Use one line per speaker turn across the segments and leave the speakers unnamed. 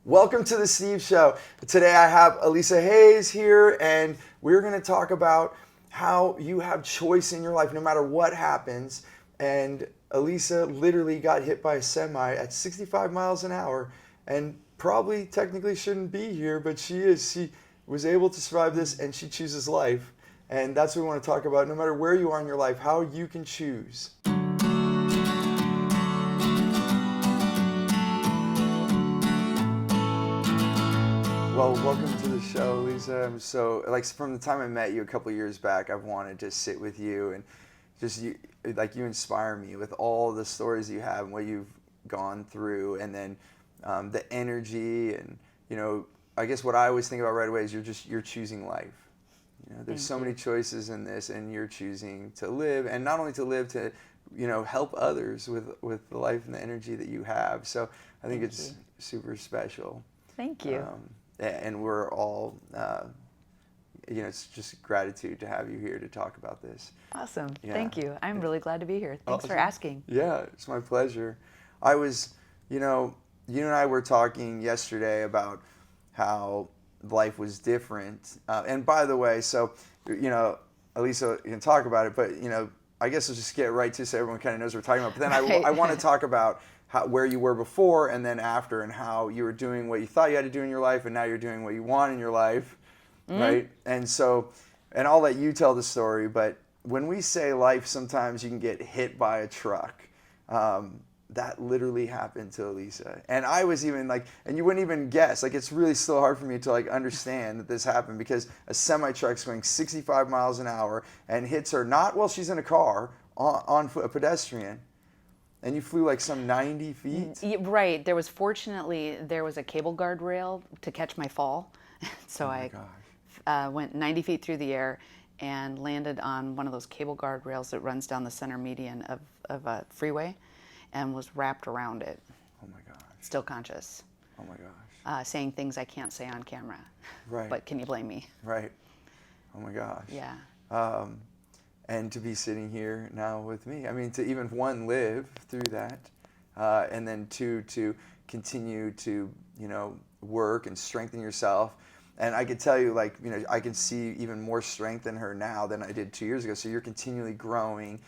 Welcome to the Steve Show. Today I have Elisha Hayes here, and we're going to talk about how you have choice in your life no matter what happens. And Alisa literally got hit by a semi at 65 miles an hour and probably technically shouldn't be here, but she is. She was able to survive this, and she chooses life. And that's what we want to talk about. No matter where you are in your life, how you can choose. Well, welcome to the show, Lisa. I'm so, from the time I met you a couple of years back, I've wanted to sit with you and just, you inspire me with all the stories you have and what you've gone through, and then the energy, and, I guess what I always think about right away is you're choosing life. There's so many choices in this, and you're choosing to live, and not only to live, to, help others with the life and the energy that you have. So I think it's super special.
Thank you.
And we're all, it's just gratitude to have you here to talk about this.
Awesome.
Yeah.
Thank you. I'm really glad to be here. Thanks for asking.
Yeah, it's my pleasure. I was, you and I were talking yesterday about how life was different. And by the way, so, Alisa can talk about it, but, I guess let's just get right to so everyone kind of knows what we're talking about. But then I want to talk about where you were before and then after, and how you were doing what you thought you had to do in your life, and now you're doing what you want in your life, right? And so, and I'll let you tell the story, but when we say life, sometimes you can get hit by a truck. That literally happened to Alisa. And I was even and you wouldn't even guess, it's really still hard for me to understand that this happened, because a semi-truck's going 65 miles an hour and hits her, not while she's in a car, on foot, a pedestrian. And you flew some 90 feet?
Right. There was a cable guard rail to catch my fall. So I went 90 feet through the air and landed on one of those cable guard rails that runs down the center median of a freeway, and was wrapped around it.
Oh my gosh.
Still conscious.
Oh my gosh.
Saying things I can't say on camera.
Right.
But can you blame me?
Right. Oh my gosh.
Yeah.
And to be sitting here now with me. I mean, to even, one, live through that, and then two, to continue to, work and strengthen yourself. And I could tell you, I can see even more strength in her now than I did 2 years ago. So you're continually growing.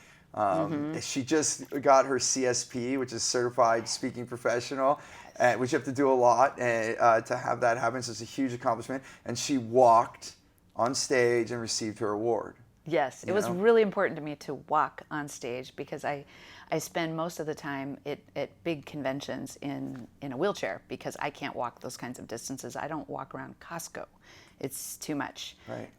She just got her CSP, which is Certified Speaking Professional, which you have to do a lot to have that happen. So it's a huge accomplishment. And she walked on stage and received her award.
Yes, it was really important to me to walk on stage, because I spend most of the time at big conventions in a wheelchair, because I can't walk those kinds of distances. I don't walk around Costco. It's too much.
Right.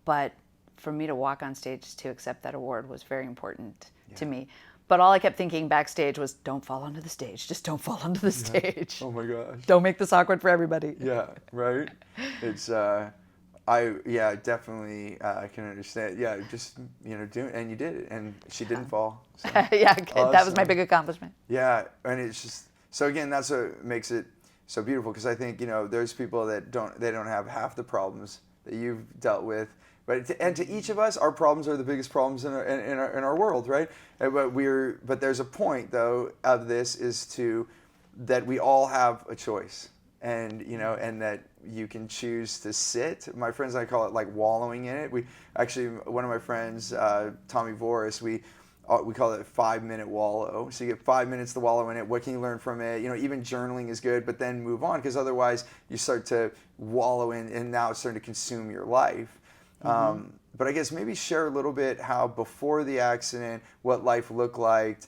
But for me to walk on stage to accept that award was very important to me. But all I kept thinking backstage was, don't fall onto the stage. Just don't fall onto the stage.
Oh my gosh.
Don't make this awkward for everybody.
Yeah, right? It's... definitely, I can understand. Yeah, just, do it, and you did it, and she didn't fall. So.
Yeah,
Awesome.
That was my big accomplishment.
Yeah, and it's just, so again, that's what makes it so beautiful, because I think, there's people that don't have half the problems that you've dealt with, but to each of us, our problems are the biggest problems in our world, right? But there's a point, though, of this is that we all have a choice. And and that you can choose to sit. My friends and I call it wallowing in it. We actually, one of my friends, Tommy Voris, we call it 5-minute wallow. So you get 5 minutes to wallow in it. What can you learn from it? Even journaling is good, but then move on, because otherwise you start to wallow in, and now it's starting to consume your life. But I guess maybe share a little bit how before the accident, what life looked like,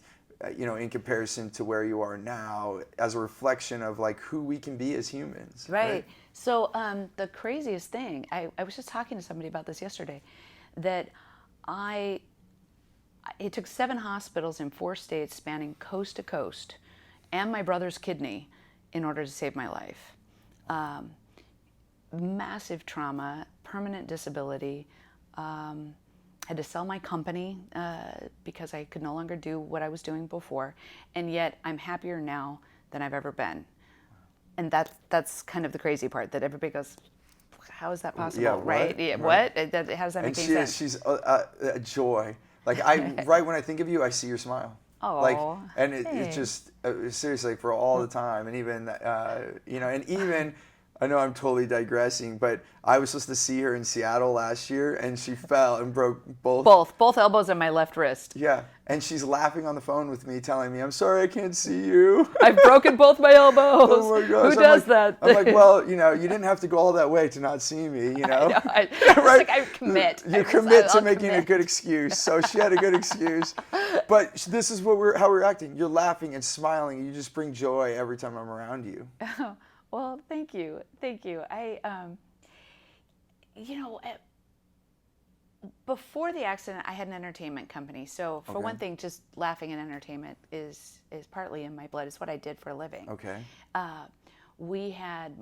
in comparison to where you are now, as a reflection of who we can be as humans.
Right. So the craziest thing, I was just talking to somebody about this yesterday, that it took 7 hospitals in 4 states spanning coast to coast, and my brother's kidney, in order to save my life. Massive trauma, permanent disability. Had to sell my company because I could no longer do what I was doing before, and yet I'm happier now than I've ever been. And that's kind of the crazy part, that everybody goes, how is that possible?
Yeah,
right? Yeah,
right.
What? How does that make any sense?
She's a joy. Right when I think of you, I see your smile.
Oh,
and it's just seriously for all the time, and even and even I know I'm totally digressing, but I was supposed to see her in Seattle last year, and she fell and broke
both elbows and my left wrist.
Yeah, and she's laughing on the phone with me, telling me, "I'm sorry, I can't see you."
I've broken both my elbows.
Oh my gosh!
Who does that?
I'm like, well, you didn't have to go all that way to not see me,
I know.
Right?
I commit.
You commit to making a good excuse. So she had a good excuse, but this is how we're acting. You're laughing and smiling. You just bring joy every time I'm around you.
Well, thank you. Before the accident, I had an entertainment company. So for one thing, just laughing and entertainment is partly in my blood. It's what I did for a living.
Okay.
We had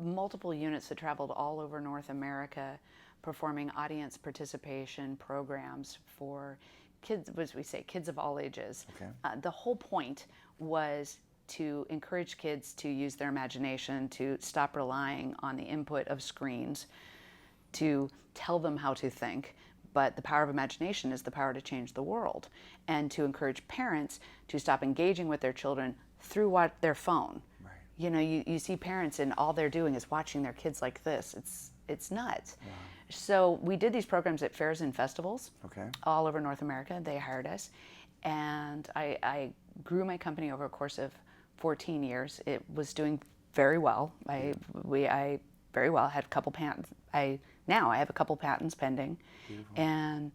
multiple units that traveled all over North America, performing audience participation programs for kids, as we say, kids of all ages.
Okay.
The whole point was to encourage kids to use their imagination, to stop relying on the input of screens, to tell them how to think. But the power of imagination is the power to change the world, and to encourage parents to stop engaging with their children through their phone. Right. You see parents and all they're doing is watching their kids like this. It's nuts. Wow. So we did these programs at fairs and festivals all over North America. They hired us, and I grew my company over a course of 14 years. It was doing very well. I very well had a couple patents. Now I have a couple patents pending. Beautiful. And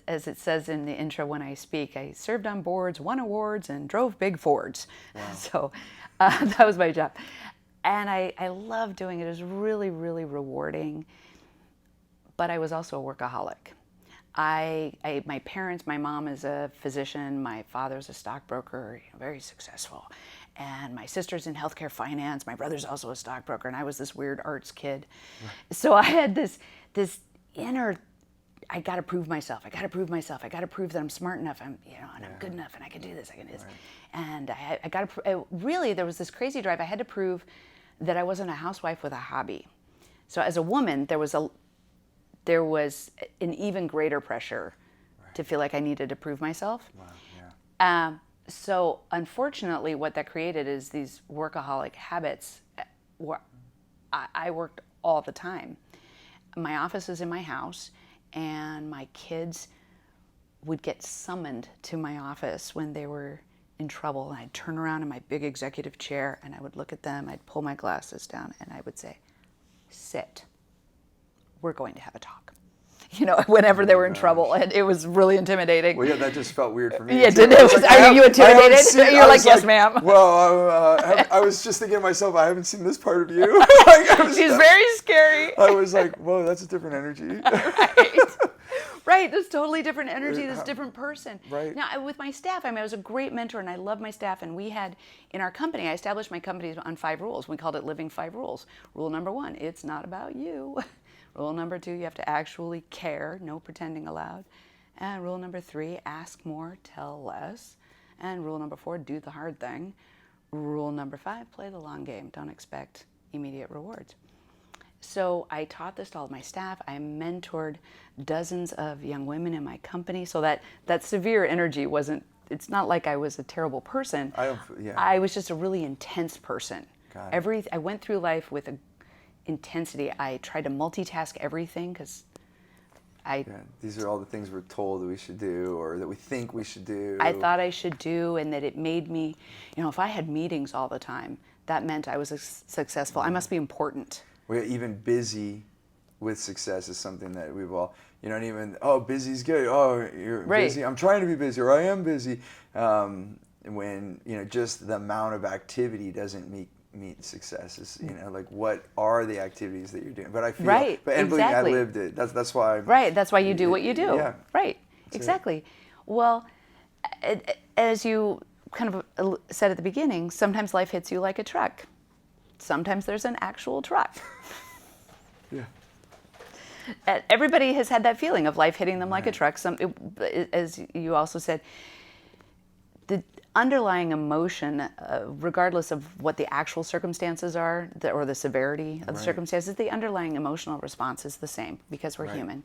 as it says in the intro when I speak, I served on boards, won awards, and drove big Fords. Wow. So that was my job. And I love doing it. It was really, really rewarding. But I was also a workaholic. My parents, my mom is a physician, my father's a stockbroker, very successful. And my sister's in healthcare finance, my brother's also a stockbroker, and I was this weird arts kid. Right. So I had this inner, I gotta prove myself, I gotta prove that I'm smart enough, I'm good enough, and I can do this, Right. And I gotta, really there was this crazy drive, I had to prove that I wasn't a housewife with a hobby. So as a woman, there was an even greater pressure to feel like I needed to prove myself. Wow, yeah. So unfortunately, what that created is these workaholic habits where I worked all the time. My office is in my house, and my kids would get summoned to my office when they were in trouble. And I'd turn around in my big executive chair, and I would look at them, I'd pull my glasses down, and I would say, "Sit. We're going to have a talk." Whenever they were in trouble, and it was really intimidating.
Well, yeah, that just felt weird for me.
Yeah, did it? Are you intimidated? You're like, yes, ma'am.
Well, I was just thinking to myself, I haven't seen this part of you.
She's very scary.
I was like, whoa, that's a different energy.
Right, there's totally different energy, there's a different person.
Right.
Now, with my staff, I was a great mentor, and I love my staff, and we had, in our company, I established my company on 5 rules. We called it Living 5 Rules. Rule number 1, it's not about you. Rule number 2, you have to actually care, no pretending allowed. And rule number 3, ask more, tell less. And rule number 4, do the hard thing. Rule number 5, play the long game, don't expect immediate rewards. So I taught this to all of my staff. I mentored dozens of young women in my company, so that severe energy wasn't, it's not like I was a terrible person. I was just a really intense person. I went through life with a intensity. I tried to multitask everything because
these are all the things we're told that we should do or that we think we should do.
I thought I should do, and that it made me, if I had meetings all the time, that meant I was successful. I must be important.
We're even busy with success is something that we've all, busy's good. Oh, you're busy. I'm trying to be busy, or I am busy. When, just the amount of activity doesn't meet success. Is like, what are the activities that you're doing? But I feel, exactly. I lived it. That's why.
Right. That's why you do what you do.
Yeah.
Right. Exactly. Well, as you kind of said at the beginning, sometimes life hits you like a truck. Sometimes there's an actual truck.
Yeah.
Everybody has had that feeling of life hitting them like a truck. As you also said, underlying emotion, regardless of what the actual circumstances are, or the severity of the circumstances, the underlying emotional response is the same because we're human.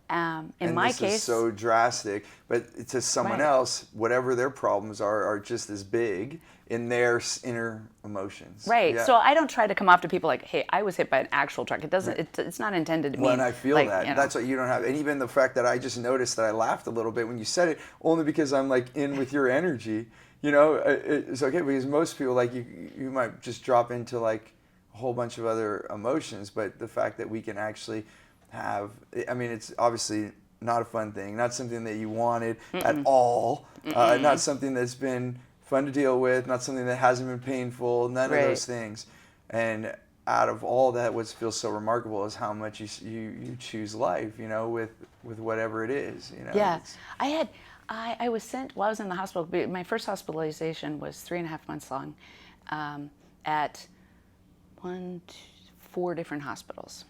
In
and
my
this
case,
is so drastic, but to someone else, whatever their problems are just as big in their inner emotions.
Right.
Yeah.
So I don't try to come off to people like, "Hey, I was hit by an actual truck." It doesn't. It's not intended to mean.
Well, and I feel
like,
that.
you know.
That's what you don't have. And even the fact that I just noticed that I laughed a little bit when you said it, only because I'm like in with your energy. You know, it's okay because most people, like, you might just drop into like a whole bunch of other emotions, but the fact that we can actually have, I mean, it's obviously not a fun thing, not something that you wanted at all, not something that's been fun to deal with, not something that hasn't been painful, none of those things. And out of all that, what feels so remarkable is how much you choose life, you know, with whatever it is, you know.
Yeah, I was sent while I was in the hospital. My first hospitalization was 3.5 months long, at 4 different hospitals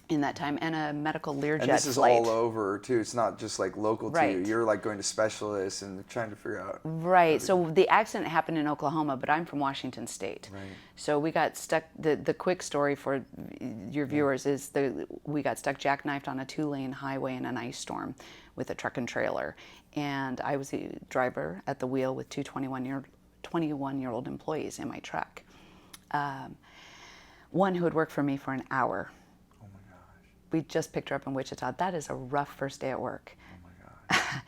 in that time, and a medical Learjet flight.
And this is all over too. It's not just like local to you.
Right.
You're like going to specialists and trying to figure out.
Right. So the accident happened in Oklahoma, but I'm from Washington State.
Right.
So we got stuck. The quick story for your viewers is we got stuck jackknifed on a 2-lane highway in an ice storm with a truck and trailer, and I was the driver at the wheel with two 21-year-old employees in my truck. One who had worked for me for an hour.
Oh my gosh.
We just picked her up in Wichita. That is a rough first day at work.
Oh my gosh.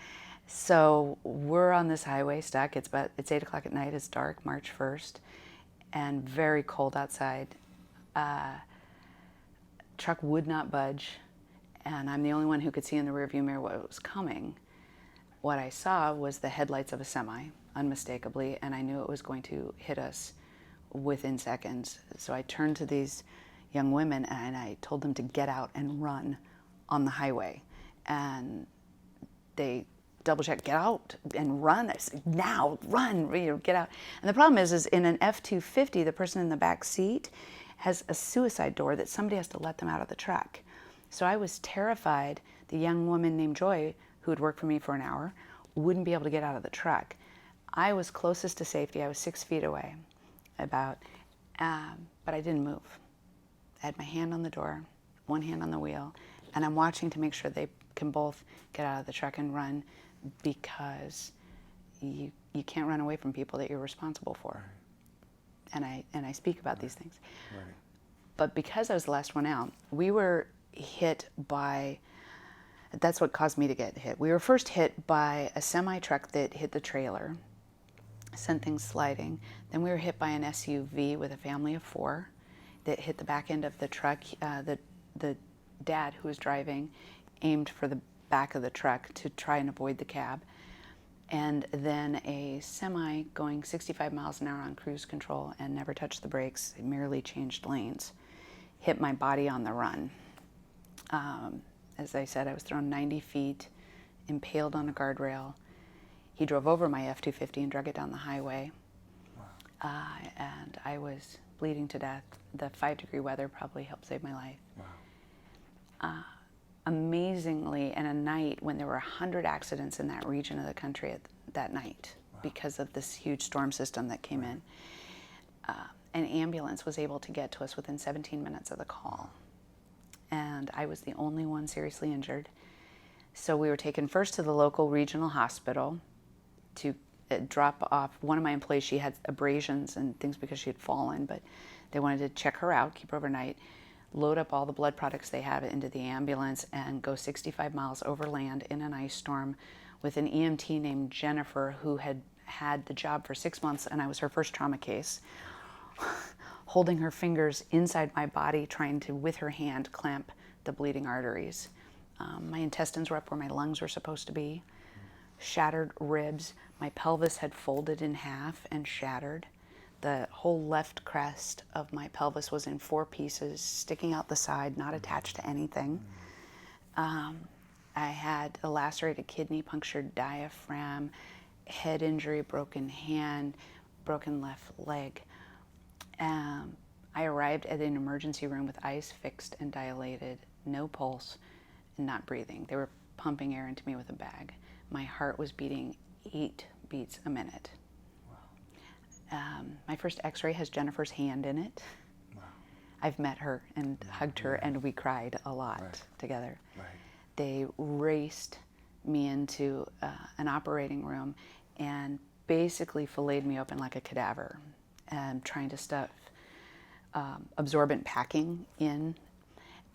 So we're on this highway stuck. It's 8 o'clock at night. It's dark, March 1st, and very cold outside. Truck would not budge, and I'm the only one who could see in the rearview mirror what was coming. What I saw was the headlights of a semi, unmistakably, and I knew it was going to hit us within seconds. So I turned to these young women and I told them to get out and run on the highway. And they double-checked, get out and run. I said, now, run, get out. And the problem is in an F-250, the person in the back seat has a suicide door that somebody has to let them out of the truck. So I was terrified the young woman named Joy, who had worked for me for an hour, wouldn't be able to get out of the truck. I was closest to safety. I was 6 feet away, but I didn't move. I had my hand on the door, one hand on the wheel, and I'm watching to make sure they can both get out of the truck and run, because you can't run away from people that you're responsible for. Right. And I speak about these things. Right. But because I was the last one out, we were hit by, that's what caused me to get hit. We were first hit by a semi-truck that hit the trailer, sent things sliding. Then we were hit by an SUV with a family of 4 that hit the back end of the truck. The dad who was driving aimed for the back of the truck to try and avoid the cab. And then a semi going 65 miles an hour on cruise control and never touched the brakes, it merely changed lanes, hit my body on the run. As I said, I was thrown 90 feet, impaled on a guardrail. He drove over my F-250 and drug it down the highway. Wow. And I was bleeding to death. The 5-degree weather probably helped save my life. Wow. Amazingly, in a night when there were 100 accidents in that region of the country that night, wow, because of this huge storm system that came in, an ambulance was able to get to us within 17 minutes of the call. And I was the only one seriously injured. So we were taken first to the local regional hospital to drop off one of my employees. She had abrasions and things because she had fallen, but they wanted to check her out, keep her overnight, load up all the blood products they had into the ambulance, and go 65 miles overland in an ice storm with an EMT named Jennifer, who had had the job for 6 months, and I was her first trauma case, holding her fingers inside my body, trying to, with her hand, clamp the bleeding arteries. My intestines were up where my lungs were supposed to be, shattered ribs. My pelvis had folded in half and shattered. The whole left crest of my pelvis was in 4 pieces, sticking out the side, not attached to anything. I had a lacerated kidney, punctured diaphragm, head injury, broken hand, broken left leg. I arrived at an emergency room with eyes fixed and dilated, no pulse, and not breathing. They were pumping air into me with a bag. My heart was beating 8 beats a minute. My first x-ray has Jennifer's hand in it.
Wow.
I've met her and hugged her, and we cried a lot together. Right. They raced me into an operating room and basically filleted me open like a cadaver, trying to stuff absorbent packing in.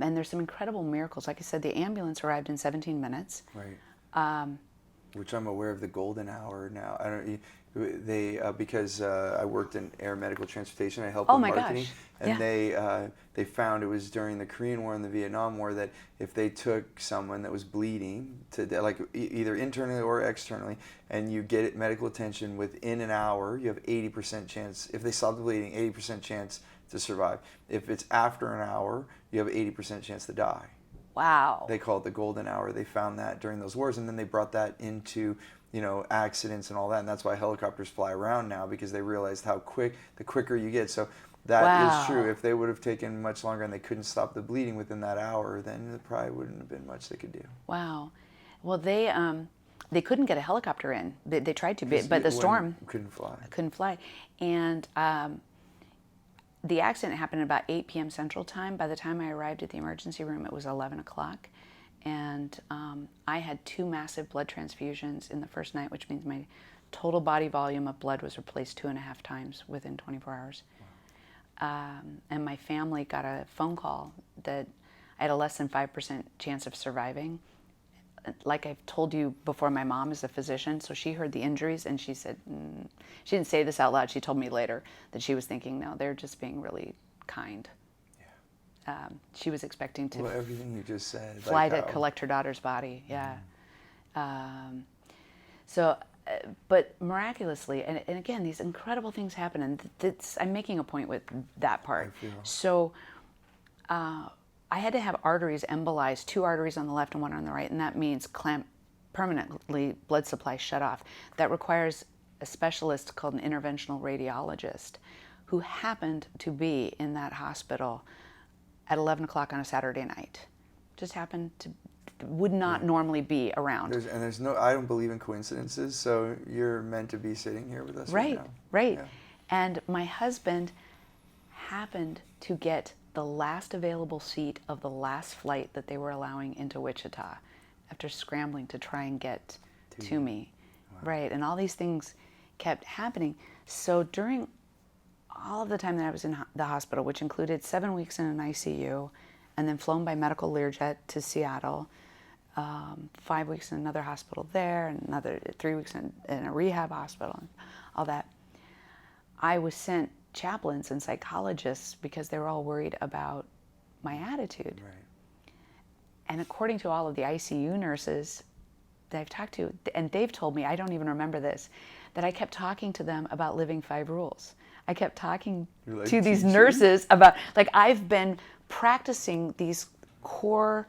And there's some incredible miracles. Like I said, the ambulance arrived in 17 minutes.
Right. Which I'm aware of the golden hour now. I don't. Because I worked in air medical transportation, I helped with marketing, and they found it was during the Korean War and the Vietnam War that if they took someone that was bleeding to like either internally or externally, and you get medical attention within an hour, you have 80% chance. If they stop the bleeding, 80% chance to survive. If it's after an hour, you have 80% chance to die.
Wow.
They call it the golden hour. They found that during those wars, and then they brought that into accidents and all that, and that's why helicopters fly around now, because they realized the quicker you get. So that is true. If they would have taken much longer and they couldn't stop the bleeding within that hour, then there probably wouldn't have been much they could do.
Wow. Well, they couldn't get a helicopter in. They tried to, but the storm
couldn't fly.
And the accident happened at about 8 p.m. Central Time. By the time I arrived at the emergency room, it was 11 o'clock. And I had 2 massive blood transfusions in the first night, which means my total body volume of blood was replaced 2.5 times within 24 hours. Wow. And my family got a phone call that I had a less than 5% chance of surviving. Like I've told you before, my mom is a physician, so she heard the injuries and she said, she didn't say this out loud, she told me later that she was thinking, no, they're just being really kind. She was expecting to
everything you just said,
fly to collect her daughter's body. But miraculously, and again, these incredible things happen, and I'm making a point with that part. So I had to have arteries embolized, 2 arteries on the left and 1 on the right, and that means permanently blood supply shut off. That requires a specialist called an interventional radiologist who happened to be in that hospital at 11 o'clock on a Saturday night. Just happened to, would not normally be around.
I don't believe in coincidences, so you're meant to be sitting here with us right now.
Right. Yeah. And my husband happened to get the last available seat of the last flight that they were allowing into Wichita after scrambling to try and get to me. Wow. Right, and all these things kept happening. So during all of the time that I was in the hospital, which included 7 weeks in an ICU, and then flown by medical Learjet to Seattle, 5 weeks in another hospital there, and another 3 weeks in a rehab hospital, and all that, I was sent chaplains and psychologists because they were all worried about my attitude. Right. And according to all of the ICU nurses that I've talked to, and they've told me, I don't even remember this, that I kept talking to them about living 5 rules. I kept talking to these nurses about, like, I've been practicing these core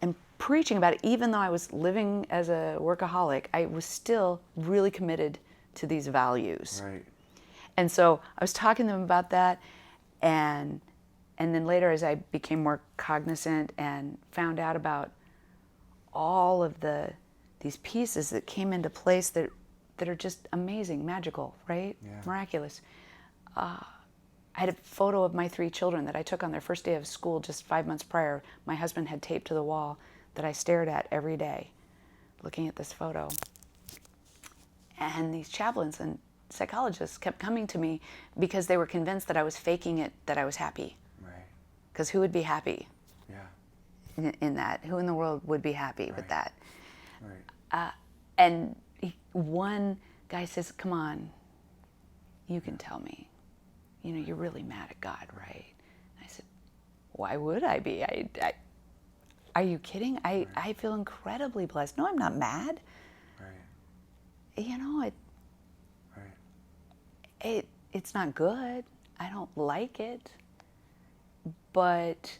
and preaching about it. Even though I was living as a workaholic, I was still really committed to these values. Right. And so I was talking to them about that, and then later, as I became more cognizant and found out about all of these pieces that came into place that are just amazing, magical, right? Yeah. Miraculous. I had a photo of my 3 children that I took on their first day of school just 5 months prior. My husband had taped to the wall that I stared at every day, looking at this photo. And these chaplains and psychologists kept coming to me because they were convinced that I was faking it, that I was happy. Right. Because who would be happy? Yeah. In that? Who in the world would be happy with that? Right. And one guy says, "Come on, you can tell me. You know, you're really mad at God, right?" I said, "Why would I be? Are you kidding? I feel incredibly blessed. No, I'm not mad. Right. You know, it's not good. I don't like it. But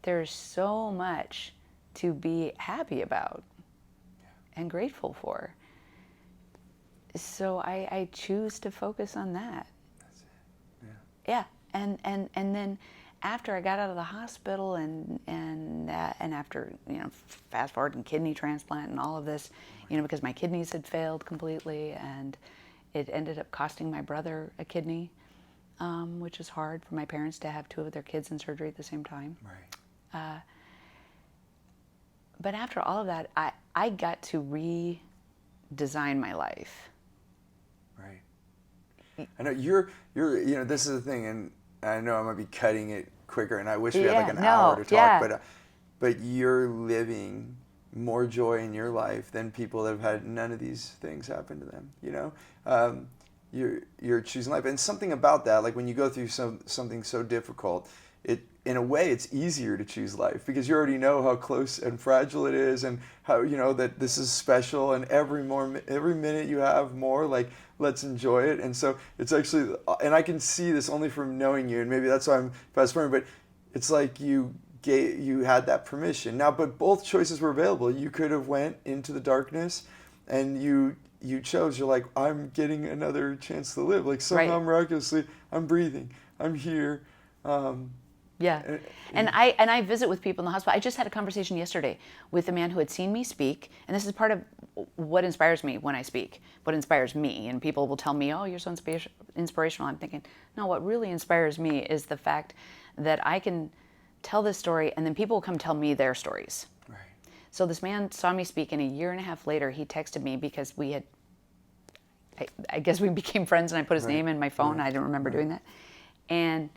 there's so much to be happy about and grateful for. So I choose to focus on that." That's it. Yeah. Yeah. And then after I got out of the hospital and after, fast forward and kidney transplant and all of this, because my kidneys had failed completely, and it ended up costing my brother a kidney, which is hard for my parents to have two of their kids in surgery at the same time.
Right.
But after all of that, I got to redesign my life.
Right. I know you're this is the thing, and I know I might be cutting it quicker, and I wish we had like an hour to talk, but you're living more joy in your life than people that have had none of these things happen to them. You're choosing life, and something about that, like when you go through something so difficult, in a way it's easier to choose life because you already know how close and fragile it is, and how that this is special, and every minute you have more, like, let's enjoy it. And so it's actually, and I can see this only from knowing you, and maybe that's why I'm fast forwarding, but it's like you had that permission now, but both choices were available. You could have went into the darkness, and you chose. You're like, I'm getting another chance to live. Like somehow miraculously, I'm breathing. I'm here.
Yeah, and I visit with people in the hospital. I just had a conversation yesterday with a man who had seen me speak, and this is part of what inspires me when I speak, what inspires me. And people will tell me, oh, you're so inspirational. I'm thinking, no, what really inspires me is the fact that I can tell this story, and then people will come tell me their stories.
Right.
So this man saw me speak, and a year and a half later, he texted me because I guess we became friends, and I put his name in my phone.
Right.
I don't remember doing that. And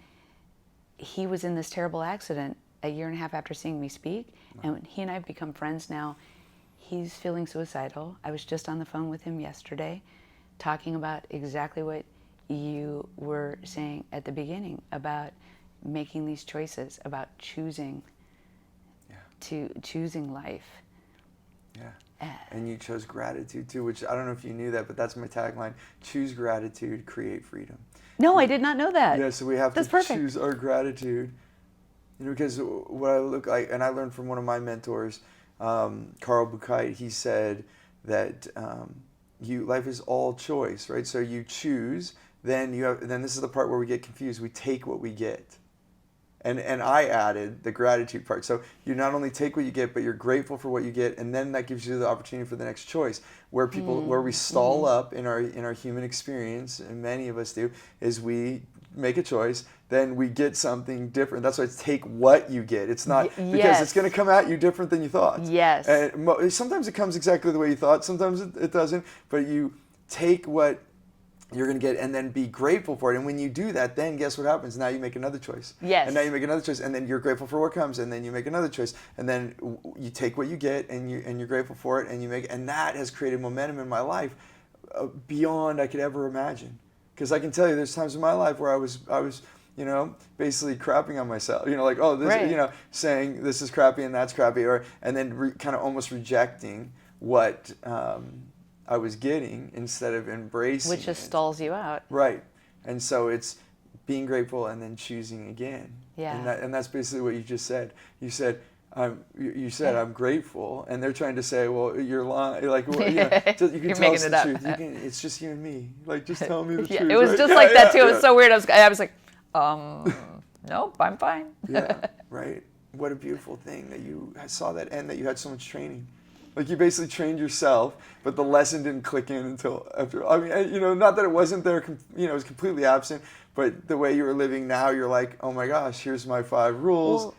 he was in this terrible accident a year and a half after seeing me speak, and he and I have become friends now. He's feeling suicidal. I was just on the phone with him yesterday talking about exactly what you were saying at the beginning about making these choices, about choosing life.
Yeah. And you chose gratitude too, which I don't know if you knew that, but that's my tagline: choose gratitude, create freedom.
No, I did not know that.
Yeah, so we have
That's
to
perfect.
choose our gratitude. Because what I look like, and I learned from one of my mentors, Carl Buchheit, he said that life is all choice, right? So you choose, then this is the part where we get confused. We take what we get. And I added the gratitude part. So you not only take what you get, but you're grateful for what you get, and then that gives you the opportunity for the next choice. Where we stall up in our human experience, and many of us do, is we make a choice, then we get something different. That's why it's take what you get. It's not because it's going to come at you different than you thought.
Yes.
And sometimes it comes exactly the way you thought. Sometimes it doesn't. But you take what you're going to get and then be grateful for it. And when you do that, then guess what happens? Now you make another choice.
Yes.
And now you make another choice, and then you're grateful for what comes, and then you make another choice, and then you take what you get, and you're grateful for it, and that has created momentum in my life beyond I could ever imagine. Because I can tell you, there's times in my life where I was basically crapping on myself, like, oh, this, saying this is crappy and that's crappy, and then kind of almost rejecting what I was getting instead of embracing
Which just stalls you out.
Right. And so it's being grateful and then choosing again.
Yeah.
And that's basically what you just said. You said, I'm grateful, and they're trying to say, well, you're lying. Like, well, you can
You're
tell
making
us
it
the
up.
truth. It's just you and me. Like, just tell me the truth.
It was
right?
just like that too. It was so weird. I was like, nope, I'm fine.
Yeah, right. What a beautiful thing that you saw that, and that you had so much training. Like, you basically trained yourself, but the lesson didn't click in until after. I mean, not that it wasn't there, it was completely absent, but the way you were living now, you're like, oh my gosh, here's my 5 rules.
Well,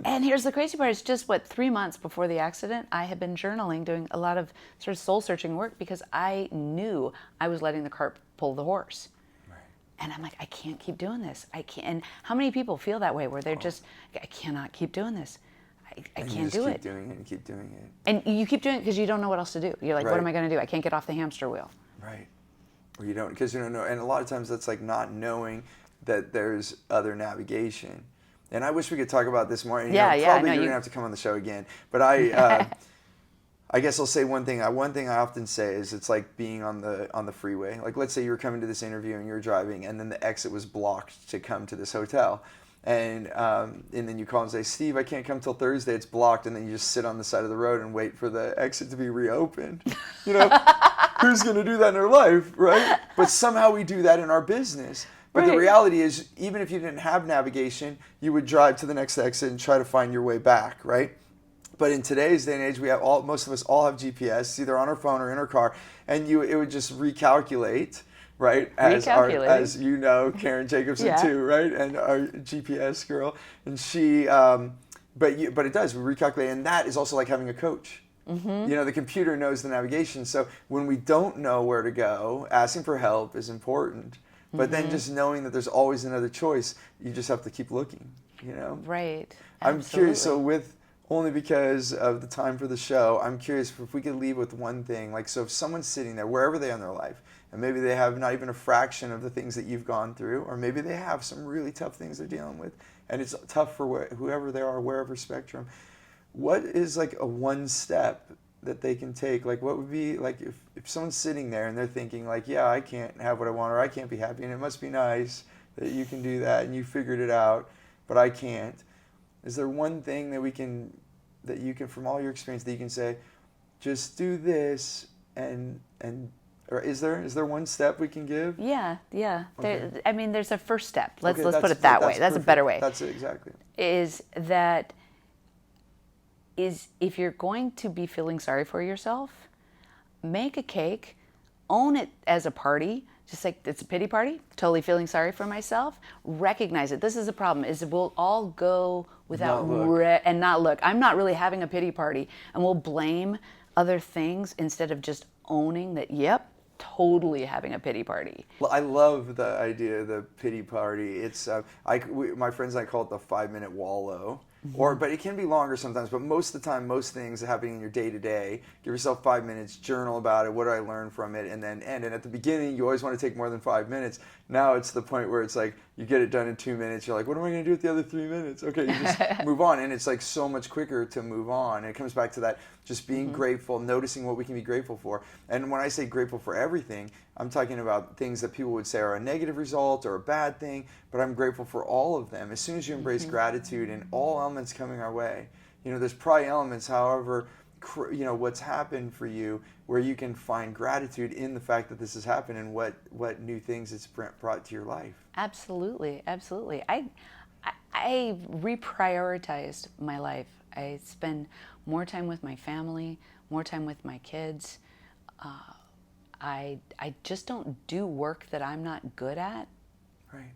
and here's the crazy part. It's just, 3 months before the accident, I had been journaling, doing a lot of sort of soul-searching work, because I knew I was letting the cart pull the horse. Right. And I'm like, I can't keep doing this. I can't. And how many people feel that way, where they're just, I cannot keep doing this. I can't do it.
Keep doing it and keep doing it.
And you keep doing it because you don't know what else to do. You're like,
Right.
what am I going to do? I can't get off the hamster wheel.
Right. Or you don't, because you don't know. And a lot of times that's like not knowing that there's other navigation. And I wish we could talk about this more. And, probably you're going to have to come on the show again. But I guess I'll say one thing. One thing I often say is it's like being on the freeway. Like, let's say you were coming to this interview and you're driving, and then the exit was blocked to come to this hotel. And then you call and say, Steve, I can't come till Thursday. It's blocked. And then you just sit on the side of the road and wait for the exit to be reopened. Who's going to do that in their life, right? But somehow we do that in our business. But the
Right.
reality is, even if you didn't have navigation, you would drive to the next exit and try to find your way back, right? But in today's day and age, most of us all have GPS, either on our phone or in our car, and it would just recalculate, right? As you know, Karen Jacobson
Yeah.
too, right? And our GPS girl, and she, but it does recalculate, and that is also like having a coach. You know, the computer knows the navigation, so when we don't know where to go, asking for help is important. But then just knowing that there's always another choice, you just have to keep looking, you know?
Right.
I'm curious, so
Absolutely.
only because of the time for the show, I'm curious if we could leave with one thing. Like, so if someone's sitting there, wherever they are in their life, and maybe they have not even a fraction of the things that you've gone through, or maybe they have some really tough things they're dealing with, and it's tough for whoever they are, wherever spectrum, what is like a one step that they can take? Like, what would be, like, if someone's sitting there and they're thinking, like, yeah, I can't have what I want, or I can't be happy, and it must be nice that you can do that and you figured it out, but I can't. Is there one thing that you can, from all your experience, that you can say, just do this, or is there one step we can give?
Yeah, yeah.
Okay.
I mean, there's a first step. Let's
Okay,
put it that way. That's a
perfect.
better way.
That's it, exactly.
Is if you're going to be feeling sorry for yourself, make a cake, own it as a party, just like it's a pity party, totally feeling sorry for myself. Recognize it. This is the problem, is we'll all go without
Not look.
and not look. I'm not really having a pity party, and we'll blame other things instead of just owning that, yep, totally having a pity party.
Well, I love the idea of the pity party. It's my friends and I call it the 5-minute wallow. But it can be longer sometimes. But most of the time, most things happening in your day to day, give yourself 5 minutes, journal about it. What did I learn from it? And then end. And at the beginning, you always want to take more than 5 minutes. Now it's the point where it's like you get it done in 2 minutes. You're like, what am I going to do with the other 3 minutes? Okay, you just move on. And it's like so much quicker to move on. And it comes back to that just being grateful, noticing what we can be grateful for. And when I say grateful for everything, I'm talking about things that people would say are a negative result or a bad thing, but I'm grateful for all of them. As soon as you embrace gratitude and all elements coming our way, you know, there's probably elements, however, you know, what's happened for you, where you can find gratitude in the fact that this has happened and what new things it's brought to your life.
Absolutely, absolutely. I reprioritized my life. I spend more time with my family, more time with my kids. I just don't do work that I'm not good at.
Right.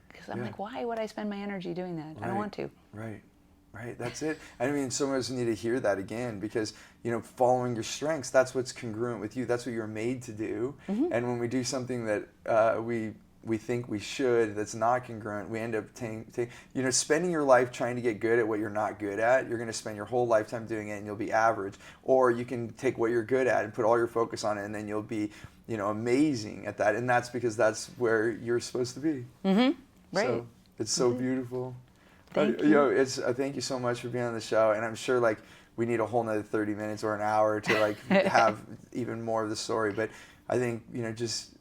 Because I'm like, why would I spend my energy doing that? I don't want to.
Right, that's it. I mean, some of us need to hear that again because, you know, following your strengths, that's what's congruent with you. That's what you're made to do. And when we do something that we think we should, that's not congruent, we end up spending your life trying to get good at what you're not good at. You're going to spend your whole lifetime doing it and you'll be average. Or you can take what you're good at and put all your focus on it and then you'll be, you know, amazing at that. And that's because that's where you're supposed to be.
Right.
So it's so beautiful.
Thank you.
You know, thank you so much for being on the show, and I'm sure like we need a whole nother 30 minutes or an hour to like have even more of the story. But I think, you know,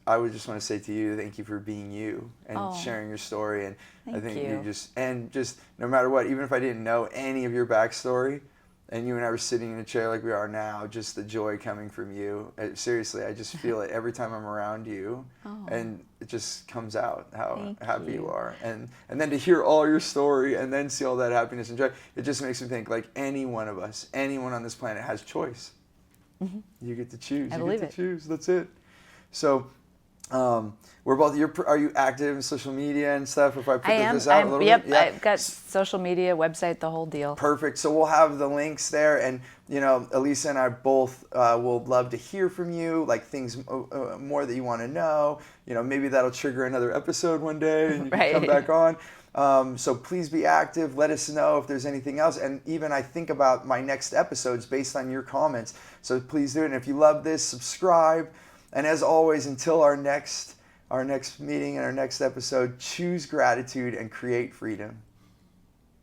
I would just want to say to you, thank you for being you and sharing your story. And I think you just no matter what, even if I didn't know any of your backstory, and you and I were sitting in a chair like we are now, just the joy coming from you. Seriously, I just feel it every time I'm around you, and it just comes out how happy you are. And then to hear all your story and then see all that happiness and joy, it just makes me think like any one of us, anyone on this planet has choice. You get to choose.
I believe it.
Choose. That's it. So. We're both. Are you active in social media and stuff? If I put this out a little bit, yeah.
I've got social media, website, the whole deal.
Perfect. So we'll have the links there, and you know, Alisa and I both will love to hear from you, like things more that you want to know. You know, maybe that'll trigger another episode one day, and you can come back on. So please be active. Let us know if there's anything else, and even I think about my next episodes based on your comments. So please do it. And if you love this, subscribe. And as always, until our next meeting and our next episode, choose gratitude and create freedom.